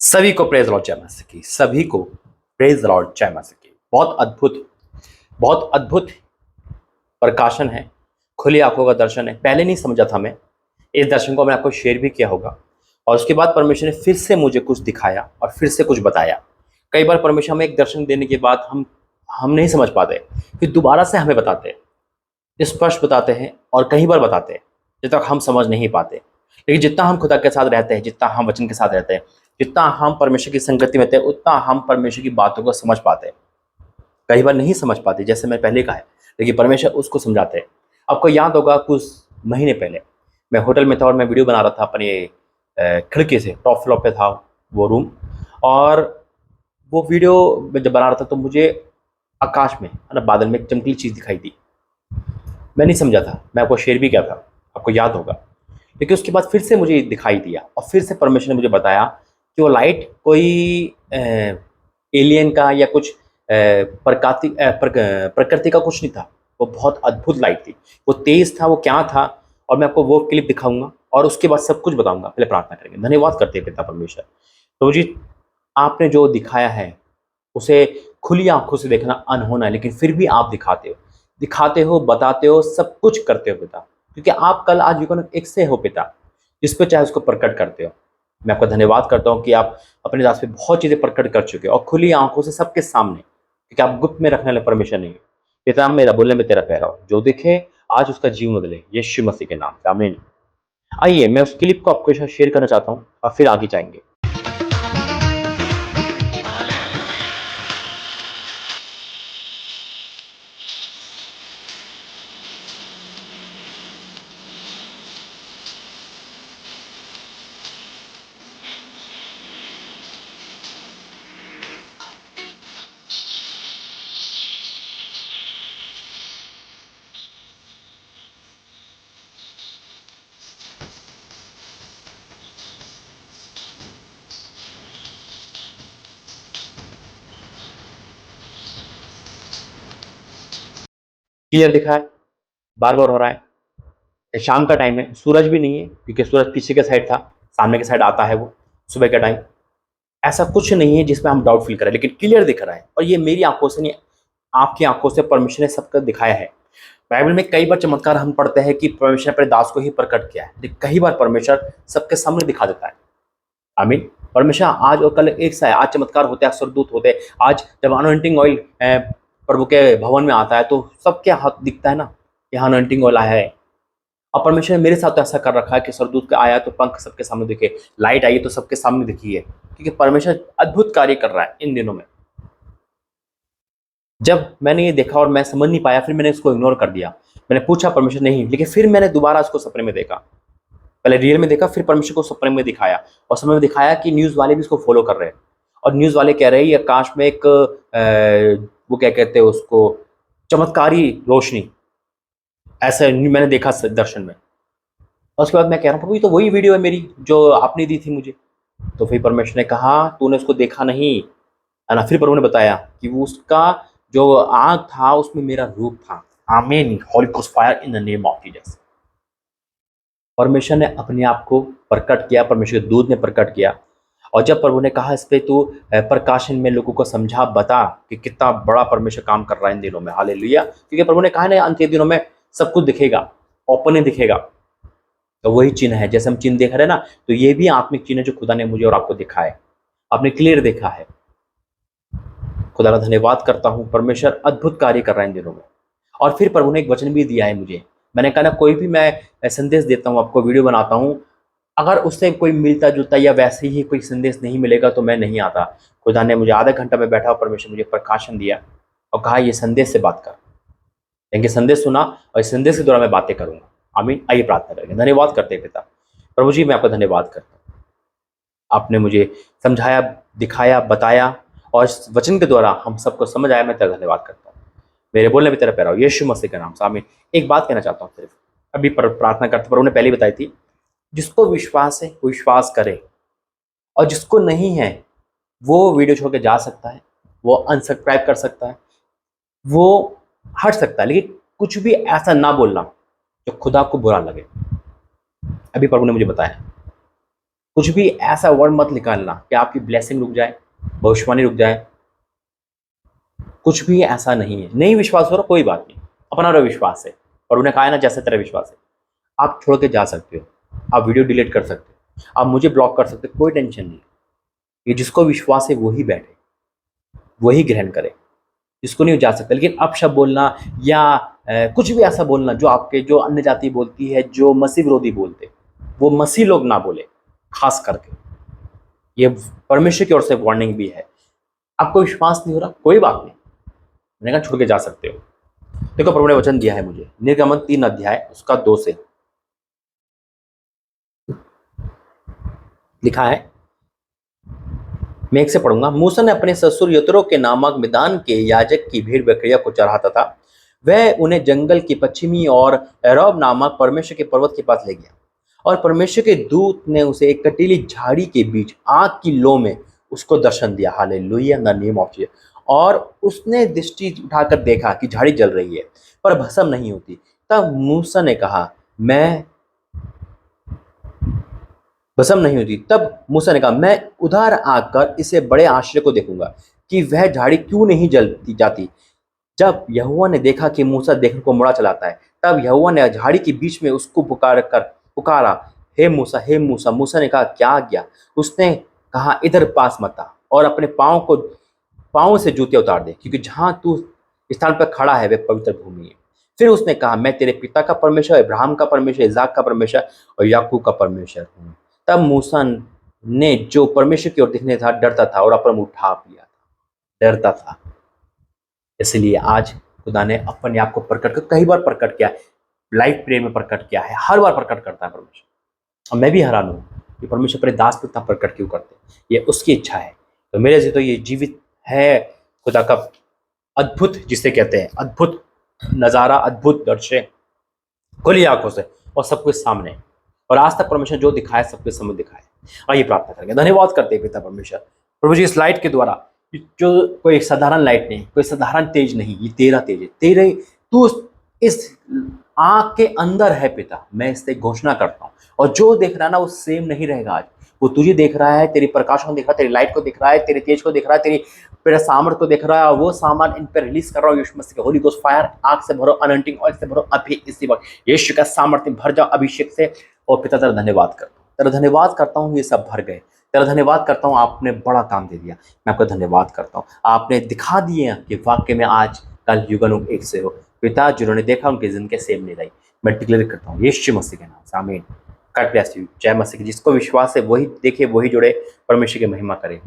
सभी को praise Lord जय मसीह की। सभी को प्रेज लॉर्ड जय मसीह की। बहुत अद्भुत प्रकाशन है, खुली आंखों का दर्शन है। पहले नहीं समझा था मैं इस दर्शन को, मैंने आपको शेयर भी किया होगा। और उसके बाद परमेश्वर ने फिर से मुझे कुछ दिखाया और फिर से कुछ बताया। कई बार परमेश्वर हमें एक दर्शन देने के बाद हम नहीं समझ पाते, फिर दोबारा से हमें बताते हैं, स्पष्ट बताते हैं और कई बार बताते हैं जब तक हम समझ नहीं पाते। लेकिन जितना हम खुदा के साथ रहते हैं, जितना हम वचन के साथ रहते हैं, जितना हम परमेश्वर की संगति में रहते हैं, उतना हम परमेश्वर की बातों को समझ पाते हैं। कई बार नहीं समझ पाते, जैसे मैं पहले कहा है, लेकिन परमेश्वर उसको समझाते हैं। आपको याद होगा कुछ महीने पहले मैं होटल में था और मैं वीडियो बना रहा था अपने खिड़की से, टॉप फ्लोर पे था वो रूम। और वो वीडियो मैं जब बना रहा था तो मुझे आकाश में बादल में एक चमकीली चीज़ दिखाई दी। मैं नहीं समझा था, मैं आपको शेयर भी किया था, आपको याद होगा। लेकिन उसके बाद फिर से मुझे दिखाई दिया और फिर से परमेश्वर ने मुझे बताया कि वो लाइट कोई एलियन का या कुछ प्रकृति का कुछ नहीं था। वो बहुत अद्भुत लाइट थी, वो तेज था, वो क्या था। और मैं आपको वो क्लिप दिखाऊंगा और उसके बाद सब कुछ बताऊंगा। पहले प्रार्थना करेंगे। धन्यवाद करते हैं पिता परमेश्वर। प्रभु जी, आपने जो दिखाया है उसे खुली आंखों से देखना अनहोना है, लेकिन फिर भी आप दिखाते हो, बताते हो, सब कुछ करते हो पिता, क्योंकि आप कल आज युग एक से हो पिता, जिस पे चाहे उसको प्रकट करते हो। मैं आपका धन्यवाद करता हूँ कि आप अपने दास पे बहुत चीज़ें प्रकट कर चुके हो और खुली आंखों से सबके सामने, क्योंकि आप गुप्त में रखने वाले परमेश्वर नहीं है पिता। मेरा बोलने में तेरा पैरा हो, जो दिखे आज उसका जीवन बदले, यीशु मसीह के नाम से आमीन। आइए मैं उस क्लिप को आपके साथ शेयर करना चाहता हूँ और फिर आगे जाएंगे। क्लियर दिखा है, बार बार हो रहा है। शाम का टाइम है, सूरज भी नहीं है क्योंकि सूरज पीछे के साइड था, सामने के साइड आता है वो सुबह का टाइम। ऐसा कुछ नहीं है जिसमें हम डाउट फील करें, लेकिन क्लियर दिख रहा है। और ये मेरी आंखों से नहीं, आपकी आंखों से परमेश्वर ने सबका दिखाया है। बाइबल में कई बार चमत्कार हम पढ़ते हैं कि परमेश्वर ने अपने दास को ही प्रकट किया है, लेकिन कई बार परमेश्वर सबके सामने दिखा देता है। आमीन। परमेश्वर आज और कल एक सा है। आज चमत्कार होते हैं, अक्सर दूत होते हैं। आज जब अनॉइंटिंग ऑयल प्रभु के भवन में आता है तो सबके हाथ दिखता है ना, यहाँ अनॉइंटिंग ऑयल आया है। और परमेश्वर ने मेरे साथ तो ऐसा कर रखा है कि सरदूत का आया तो पंख सबके सामने दिखे, लाइट आई तो सबके सामने दिखी है, क्योंकि परमेश्वर अद्भुत कार्य कर रहा है इन दिनों में। जब मैंने ये देखा और मैं समझ नहीं पाया, फिर मैंने इसको इग्नोर कर दिया। मैंने पूछा परमेश्वर नहीं, लेकिन फिर मैंने दोबारा उसको सपने में देखा। पहले रियल में देखा, फिर परमेश्वर को सपने में दिखाया और सपने में दिखाया कि न्यूज़ वाले भी इसको फॉलो कर रहे हैं। और न्यूज़ वाले कह रहे हैं ये आकाश में एक वो क्या कहते हैं उसको, चमत्कारी रोशनी, ऐसा मैंने देखा दर्शन में। और उसके बाद मैं कह रहा हूँ प्रभु ये तो वही वीडियो है मेरी जो आपने दी थी मुझे। तो फिर परमेश्वर ने कहा तूने उसको देखा नहीं है ना। फिर प्रभु ने बताया कि वो उसका जो आग था उसमें मेरा रूप था। आमीन। Holi ghost fire in the name of Jesus. परमेश्वर ने अपने आप को प्रकट किया, परमेश्वर के दूत ने प्रकट किया। और जब प्रभु ने कहा इस पे तू प्रकाशन में लोगों को समझा, बता कि कितना बड़ा परमेश्वर काम कर रहा है इन दिनों में। हालेलुया। क्योंकि प्रभु ने कहा ना अंत के दिनों में सब कुछ दिखेगा, ओपन ही दिखेगा। तो वही चिन्ह है, जैसे हम चिन्ह देख रहे हैं ना, तो ये भी आत्मिक चिन्ह है जो खुदा ने मुझे और आपको दिखा है, आपने क्लियर देखा है। खुदा का धन्यवाद करता हूँ, परमेश्वर अद्भुत कार्य कर रहा है इन दिनों में। और फिर प्रभु ने एक वचन भी दिया है मुझे। मैंने कहा ना कोई भी मैं संदेश देता हूँ, आपको वीडियो बनाता हूँ, अगर उससे कोई मिलता जुलता या वैसे ही कोई संदेश नहीं मिलेगा तो मैं नहीं आता। खुदा ने मुझे आधा घंटा में बैठा, परमेश्वर मुझे प्रकाशन दिया और कहा ये संदेश से बात कर। लेकिन संदेश सुना और इस संदेश के द्वारा मैं बातें करूंगा। आमीन। आइए प्रार्थना करेंगे। धन्यवाद करते हैं पिता। प्रभु जी मैं आपका धन्यवाद करता हूँ, आपने मुझे समझाया, दिखाया, बताया और इस वचन के द्वारा हम सबको समझ आया। मैं तेरा धन्यवाद करता हूँ। मेरे बोलने में तेरा पैरा हो, यीशु मसीह के नाम से आमीन। एक बात कहना चाहता हूँ सिर्फ, अभी प्रार्थना करते प्रभु ने पहले बताई थी, जिसको विश्वास है वो विश्वास करे, और जिसको नहीं है वो वीडियो छोड़ के जा सकता है, वो अनसब्सक्राइब कर सकता है, वो हट सकता है, लेकिन कुछ भी ऐसा ना बोलना जो खुदा को बुरा लगे। अभी प्रभु ने मुझे बताया कुछ भी ऐसा वर्ड मत निकालना कि आपकी ब्लेसिंग रुक जाए, भविष्यवाणी रुक जाए। कुछ भी ऐसा नहीं है। नहीं विश्वास हो रहा कोई बात नहीं, अपना रहो विश्वास है। और उन्हें कहा है ना, जैसे तेरा विश्वास है। आप छोड़ के जा सकते हो, आप वीडियो डिलीट कर सकते हो, आप मुझे ब्लॉक कर सकते हो, कोई टेंशन नहीं। ये जिसको विश्वास है वही बैठे, वही ग्रहण करे, जिसको नहीं जा सकता। लेकिन अपशब्द बोलना या कुछ भी ऐसा बोलना जो आपके, जो अन्य जाति बोलती है, जो मसीह विरोधी बोलते, वो मसीह लोग ना बोले। खास करके ये परमेश्वर की ओर से वार्निंग भी है। आपको विश्वास नहीं हो रहा कोई बात नहीं, मैंने कहा छोड़ के जा सकते हो। देखो प्रभु ने वचन दिया है मुझे, निर्गमन 3 अध्याय उसका 2 से लिखा है, मैं 1 से पढ़ूंगा। मूसा ने अपने ससुर यत्रो के नामक मिदान के याजक की भेड़ बकरिया को चढ़ाता था। वह उन्हें जंगल की पश्चिमी और एरोब नामक परमेश्वर के पर्वत के पास ले गया, और परमेश्वर के दूत ने उसे एक कटीली झाड़ी के बीच आग की लो में उसको दर्शन दिया। Hallelujah, in the name of Jesus. और उसने दृष्टि उठाकर देखा कि झाड़ी जल रही है पर भस्म नहीं होती। तब मूसा ने कहा, मैं भस्म नहीं होती। तब मूसा ने कहा, मैं उधर आकर इसे बड़े आश्चर्य को देखूंगा कि वह झाड़ी क्यों नहीं जलती जाती। जब यहोवा ने देखा कि मूसा देखने को मुड़ा चलाता है, तब यहोवा ने झाड़ी के बीच में उसको पुकारा, हे मूसा, हे मूसा। मूसा ने कहा, क्या आज्ञा? उसने कहा, इधर पास मत आ और अपने पाँव से जूते उतार दे, क्योंकि जहां तू स्थान पर खड़ा है वह पवित्र भूमि है। फिर उसने कहा, मैं तेरे पिता का परमेश्वर, इब्राहिम का परमेश्वर, इसाक का परमेश्वर और याकूब का परमेश्वर हूँ। तब मूसा ने, जो परमेश्वर की ओर देखने था, डरता था और अपना मुंह ढाँप लिया था, डरता था। इसलिए आज खुदा ने अपने आप को प्रकट कर, कई बार प्रकट किया है, लाइफ प्रेयर में प्रकट किया है, हर बार प्रकट करता है परमेश्वर। और मैं भी हैरान हूँ कि परमेश्वर अपने दास पे इतना प्रकट क्यों करते हैं। ये उसकी इच्छा है। तो मेरे से तो ये जीवित है खुदा का अद्भुत, जिसे कहते हैं अद्भुत नज़ारा, अद्भुत दृश्य, खुली आंखों से और सब कुछ सामने। और आज तक परमेश्वर जो दिखाया सब कुछ समझ दिखाए। आइए प्रार्थना करेंगे। धन्यवाद करते हैं पिता परमेश्वर, प्रभु जी, इस लाइट के द्वारा, जो कोई साधारण लाइट नहीं, कोई साधारण तेज नहीं, ये तेरा तेज है। तेरे तू इस आँख के अंदर है पिता। मैं इससे घोषणा करता हूँ, और जो देख रहा है ना वो सेम नहीं रहेगा आज। वो तुझे देख रहा है, तेरी प्रकाश को देख रहा है, तेरी लाइट को देख रहा है, तेरे तेज को देख रहा है, तेरे सामर्थ को देख रहा है। और वो सामान इन पर रिलीज कर रहा हूँ यीशु मसीह के होली गोस्ट फायर। आग से भरो, अनंटिंग ऑयल से भरो अभी इसी वक्त। यीशु का सामर्थ्य भर जाओ अभिषेक से। और पिता तेरा धन्यवाद करता हूँ, तेरा धन्यवाद करता हूँ, ये सब भर गए। तेरा धन्यवाद करता हूँ, आपने बड़ा काम दे दिया। मैं आपका धन्यवाद करता हूँ, आपने दिखा दिए कि वाक्य में आज कल युगानुग एक से हो। पिता, जिन्होंने देखा उनकी जिंदगी सेम नहीं रही, मैं डिक्लेयर करता हूँ यीशु मसीह के नाम से, आमीन। God bless you. जय मसीह की। जिसको विश्वास है वही देखे, वही जुड़े, परमेश्वर की महिमा करे।